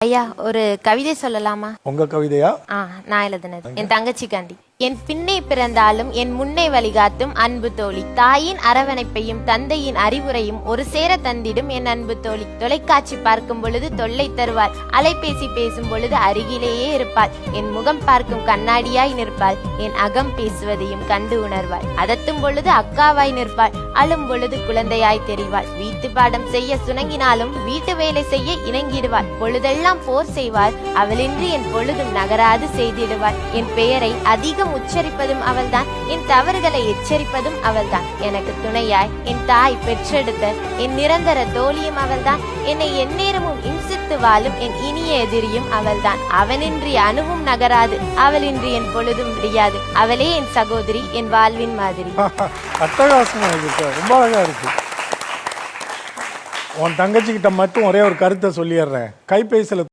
ஐயா, ஒரு கவிதை சொல்லலாமா? உங்க கவிதையா? நான் எழுதுனது. என் தங்கச்சிக்காண்டி. என் பின்னே பிறந்தாலும் என் முன்னே வழிகாட்டும் அன்பு தோழி, தாயின் அரவணைப்பையும் தந்தையின் அறிவுரையும் ஒரு சேர தந்திடும் என் அன்பு தோழி. தொலைக்காட்சி பார்க்கும் பொழுது தொல்லை தருவாள், அலைபேசி பேசும் பொழுது அருகிலேயே இருப்பாள். என் முகம் பார்க்கும் கண்ணாடியாய் நிற்பாள், என் அகம் பேசுவதையும் கண்டு உணர்வாள். அதட்டும் பொழுது அக்காவாய் நிற்பாள், அழும் பொழுது குழந்தையாய் தெரிவாள். வீட்டு பாடம் செய்ய சுணங்கினாலும் வீட்டு வேலை செய்ய இணங்கிடுவாள். பொழுதெல்லாம் போர் செய்வாள், அவளின்றி என் பொழுதும் நகராது செய்திடுவாள். என் பெயரை அதிகம் உச்சரிப்பதும் அவள்தான், என் தவறுகளை எச்சரிப்பதும் அவள்தான். எனக்கு துணையாய் என் தாய் பெற்றெடுத்த என் நிரந்தர தோழியும் அவள்தான். என்னை எந்நேரமும் இம்சித்து வாழும் என் இனிய எதிரியும் அவள்தான். அவனின்றி அணுவும் நகராது, அவளின்றி என் பொழுதும் விடியாது. அவளே என் சகோதரி, என் வாழ்வின் மாதிரி. அட்டகாசமா இருக்கு, ரொம்ப அழகா இருக்கு. உன் தங்கச்சி கிட்ட மட்டும் ஒரே ஒரு கருத்தை சொல்லிடுறேன். கைபேசியில